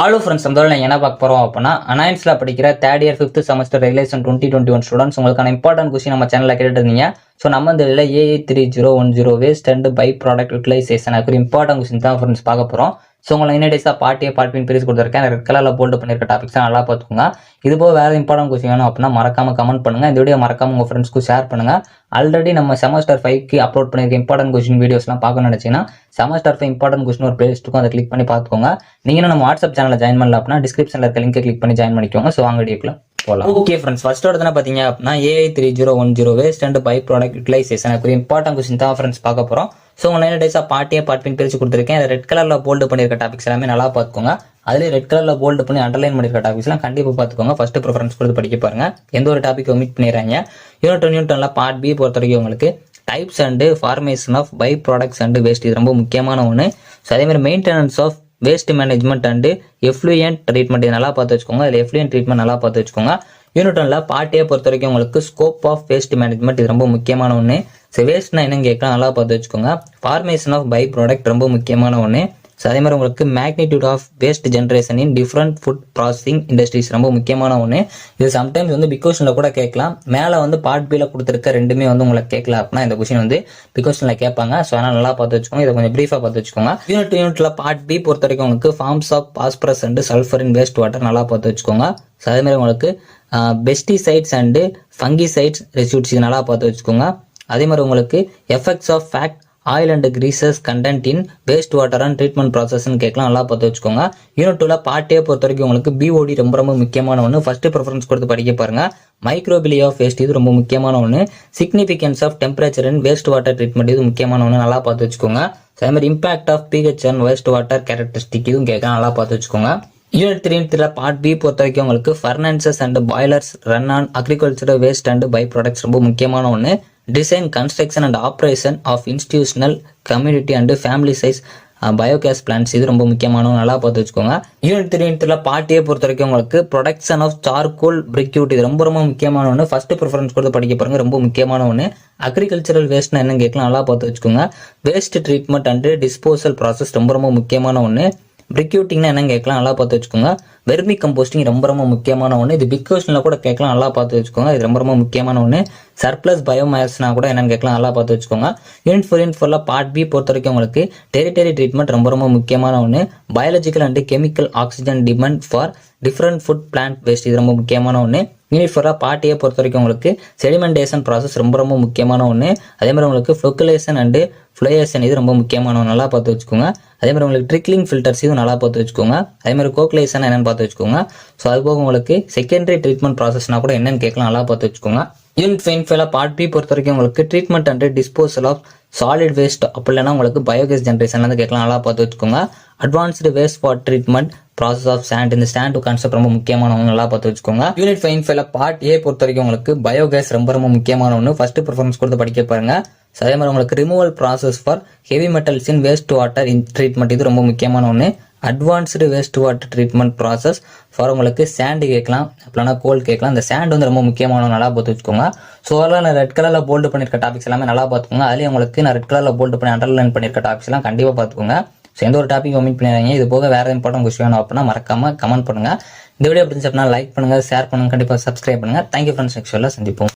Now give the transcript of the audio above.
Hello friends, நம்ம என்ன பார்க்க போகிறோம் அப்படின்னா அனாயின்ஸில் படிக்கிற third year 5th semester regulation 2021 students உங்களுக்கான இம்பார்ட்டன்ட் கொஸ்டின் நம்ம சேனலில் கேட்டுருந்தீங்க. ஸோ நம்ம இந்த இதில் AI3010 waste and byproduct utilization அதுக்கு இம்பார்ட்டன்ட் கொஸ்டின் தான் ஃப்ரெண்ட்ஸ் பார்க்க போகிறோம். ஸோ உங்களை இன்னடேஸாக பார்ட்டின் பிரிச்சு கொடுத்துருக்கேன். ரெட் கலரில் போல்டு பண்ணியிருக்க டாபிக்ஸ் நல்லா பார்த்துக்கோங்க. இது போக வேறு இம்பார்ட்டன்ட் கொஸ்டின் வேணும் அப்படின்னா மறக்காம கமெண்ட் பண்ணுங்கள். இந்த வீடியோ மறக்காம உங்கள் ஃப்ரெண்ட்ஸ்க்கு ஷேர் பண்ணுங்கள். ஆல்ரெடி நம்ம செமஸ்டர் 5க்கு அப்லோட் பண்ணியிருக்க இம்பார்ட்டன்ட் கொஸ்டின் வீடியோஸ்லாம் பார்க்கணும்னு நினச்சிங்கன்னா செமஸ்டர் 5 இம்பார்ட்டன்ட் கொஸ்டின் ஒரு பிளேலிஸ்ட் இருக்கும், அதை கிளிக் பண்ணி பார்த்துக்கோங்க. நீங்கள் நம்ம வாட்ஸ்அப் சேனலில் ஜாயின் பண்ணல அப்படின்னா டிஸ்கிரிப்ஷனில் இருக்க லிங்கை கிளிக் பண்ணி ஜாயின் பண்ணிக்கோங்க. ஸோ வாங்க வீடியோக்குள்ள போகலாம். ஓகே ஃப்ரெண்ட்ஸ், ஃபர்ஸ்ட் எடுத்து பார்த்தீங்க அப்படின்னா AI3010 waste and byproduct utilization அதுக்கு இம்பார்ட்டன்ட் கொஸ்டின் தான் ஃப்ரெண்ட்ஸ் பார்க்க போகிறோம். ஸோ உங்கள் 9 டேஸாக பார்ட்டின் பிரிச்சு கொடுத்துருக்கேன். ரெட் கலரில் போல்டு பண்ணியிருக்க டாபிக்ஸ் எல்லாமே நல்லா பார்த்துக்கோங்க. அதுலேயே ரெட் கலரில் போல்டு பண்ணி அண்டர்லைன் பண்ணியிருக்க டாபிக்ஸ்லாம் கண்டிப்பாக பார்த்துக்கோங்க. ஃபர்ஸ்ட் ப்ரிஃபரன்ஸ் கொடுத்து படிக்க பாருங்க. எந்த ஒரு டாபிக் ஒமிட் பண்ணிடுறாங்க. யூனிட் 1 பார்ட் பி பொறுத்த வரைக்கும் உங்களுக்கு types and formation of byproducts and waste இது ரொம்ப முக்கியமான ஒன்று. ஸோ அதேமாதிரி maintenance of waste management and effluent treatment இது நல்லா பார்த்து வச்சுக்கோங்க. அதில் எஃப்ளூயன்ட் ட்ரீட்மெண்ட் நல்லா பார்த்து வச்சுக்கோங்க. யூனிட் 1 பார்ட் ஏ பொறுத்த வரைக்கும் உங்களுக்கு ஸ்கோப் ஆஃப் வேஸ்ட் மேனேஜ்மெண்ட் இது ரொம்ப முக்கியமான ஒன்று. ஸோ வேஸ்ட்னா என்னன்னு கேட்கலாம், நல்லா பார்த்து வச்சுக்கோங்க. ஃபார்மேஷன் ஆஃப் பை ப்ராடக்ட் ரொம்ப முக்கியமான ஒன்று. ஸோ அதே மாதிரி உங்களுக்கு magnitude of waste generation in different food processing industries ரொம்ப முக்கியமான ஒன்று. இது சம்டைம்ஸ் வந்து பிகோஷனில் கூட கேட்கலாம். மேலே வந்து பார்ட் பியில் கொடுத்துருக்க ரெண்டுமே வந்து உங்களுக்கு கேட்கல அப்படின்னா இந்த கொஸ்டின் வந்து பிகோஷனில் கேட்பாங்க. ஸோ அதனால் நல்லா பார்த்து வச்சுக்கோங்க. இதை கொஞ்சம் ப்ரீஃபாக பார்த்து வச்சுக்கோங்க. யூனிட்ல பார்ட் பி பொறுத்த வரைக்கும் உங்களுக்கு forms of phosphorus and sulphur in waste water நல்லா பார்த்து வச்சுக்கோங்க. ஸோ அதே மாதிரி உங்களுக்கு பெஸ்டிசைட்ஸ் அண்ட் ஃபங்கிசைட்ஸ் ரெசியூட்ஸ் இது நல்லா பார்த்து வச்சுக்கோங்க. அதே மாதிரி உங்களுக்கு effects of fat oil and greases content in waste water and treatment ப்ராசஸ்ன்னு கேட்கலாம், நல்லா பார்த்து வச்சுக்கோங்க. யூனிட் 2 பார்ட் ஏ பொறுத்த வரைக்கும் உங்களுக்கு பிஓடி ரொம்ப முக்கியமான ஒன்று. ஃபர்ஸ்ட் ப்ரிஃபரன்ஸ் கொடுத்து படிக்க பாருங்க. மைக்ரோபிலியா ஆஃப் வேஸ்ட் இது ரொம்ப முக்கியமான ஒன்று. Significance of temperature in waste water treatment இது முக்கியமான ஒன்று, நல்லா பார்த்து வச்சுக்கோங்க. அதே மாதிரி impact of pH and waste water characteristic இதுவும் கேட்கலாம், நல்லா பார்த்து வச்சுக்கோங்க. யூனிட் 3 பார்ட் பி பொறுத்த வரைக்கும் உங்களுக்கு furnaces and boilers run on agriculture waste and by products ரொம்ப முக்கியமான ஒன்று. Design construction and operation of institutional community and family size biogas plants இது ரொம்ப முக்கியமான நல்லா பார்த்து வச்சுக்கோங்க. யூனிட் 3 பார்ட் ஏ பொறுத்த வரைக்கும் உங்களுக்கு ப்ரொடக்ஷன் ஆஃப் சார்கோல் பிரிக்யூட் இது ரொம்ப முக்கியமான ஒன்று. ஃபர்ஸ்ட் ப்ரிஃபரன்ஸ் கொடுத்து படிக்க பாருங்க, ரொம்ப முக்கியமான ஒன்று. அக்ரிகல்ச்சரல் வேஸ்ட்னா என்னன்னு கேட்கலாம், நல்லா பார்த்து வச்சுக்கோங்க. Waste treatment and disposal process ரொம்ப முக்கியமான ஒன்று. பிரிக்யூட்டிங்னா என்னன்னு கேட்கலாம், நல்லா பார்த்து வச்சுக்கோங்க. வெர்மி கம்போஸ்டிங் ரொம்ப முக்கியமான ஒன்று. இது பிக் கொஸ்டினில் கூட கேட்கலாம், நல்லா பார்த்து வச்சுக்கோங்க. இது ரொம்ப முக்கியமான ஒன்று. சர்ப்ளஸ் பயோமேஸ்னா கூட என்னன்னு கேட்கலாம், நல்லா பார்த்து வச்சுக்கோங்க. யூனிட் 4 பார்ட் பி பொறுத்த வரைக்கும் உங்களுக்கு டெரிட்டரி ட்ரீட்மெண்ட் ரொம்ப முக்கியமான ஒன்று. Biological and chemical oxygen demand for different food plant waste இது ரொம்ப முக்கியமான ஒன்று. யூனிட் 4 பார்ட் ஏ பொறுத்த வரைக்கும் உங்களுக்கு செடிமெண்டேஷன் ப்ராசஸ் ரொம்ப முக்கியமான ஒன்று. அதே மாதிரி உங்களுக்கு ஃப்ளோக்குலேஷன் அண்ட் ஃப்ளோயேஷன் இது ரொம்ப முக்கியமான ஒன்று, நல்லா பார்த்து வச்சுக்கோங்க. அதே மாதிரி உங்களுக்கு ட்ரிக்லிங் ஃபில்டர்ஸ் இது நல்லா பார்த்து வச்சுக்கோங்க. அதே மாதிரி கோகுலேஷன் என்னன்னு பார்த்து வச்சுக்கோங்க. ஸோ அது போக உங்களுக்கு செகண்டரி ட்ரீட்மெண்ட் ப்ராசஸ்னா கூட என்னன்னு கேட்கலாம், நல்லா பார்த்து வச்சுக்கோங்க. யூனிட் 5 பார்ட் பி பொறுத்த வரைக்கும் உங்களுக்கு treatment and disposal of solid waste அப்படி இல்லைனா உங்களுக்கு பயோகேஸ் ஜென்ரேஷன்ல கேட்கலாம், நல்லா பார்த்து வச்சுக்கோங்க. Advanced waste water treatment process of sand இந்த சாண்ட் கான்செப்ட் ரொம்ப முக்கியமான ஒன்று, நல்லா பார்த்து வச்சுக்கோங்க. யூனிட் 5 பார்ட் ஏ பொறுத்த வரைக்கும் உங்களுக்கு பயோகேஸ் ரொம்ப முக்கியமான ஒன்று. ஃபர்ஸ்ட் ப்ரிஃபரன்ஸ் கொடுத்து படிக்க பாருங்க. அதே மாதிரி உங்களுக்கு removal process for heavy metals in waste water in treatment இது ரொம்ப முக்கியமான ஒன்று. Advanced waste water treatment process for உங்களுக்கு சாண்ட் கேட்கலாம், அப்படின்னா கோல் கேட்கலாம். இந்த சாண்ட் வந்து ரொம்ப முக்கியமான நல்லா பார்த்து வச்சுக்கோங்க. ஸோ அதெல்லாம் நான் ரெட் கலரில் போல்டு பண்ணியிருக்க டாபிக்ஸ் எல்லாமே நல்லா பார்த்துக்கோங்க. அதுலேயும் உங்களுக்கு நான் ரெட் கலரில் போல்டு பண்ணி அண்டர்லைன் பண்ணியிருக்க டாபிக்ஸ் எல்லாம் கண்டிப்பாக பார்த்துக்கோங்க. ஸோ எந்த ஒரு டாபிக் ஒமிட் பண்ணிடுறாங்க. இது போக வேறு இம்பார்ட்டன்ட் கொஸ்டின் வேணும் அப்படின்னா மறக்காம கமெண்ட் பண்ணுங்க. இந்த வீடியோ பிடிச்சி அப்படின்னா லைக் பண்ணுங்க, ஷேர் பண்ணுங்க, கண்டிப்பாக சப்ஸ்கிரைப் பண்ணுங்க. தேங்க்யூ ஃப்ரெண்ட்ஸ், நெக்ஸ்ட் வீடியோல சந்திப்போம்.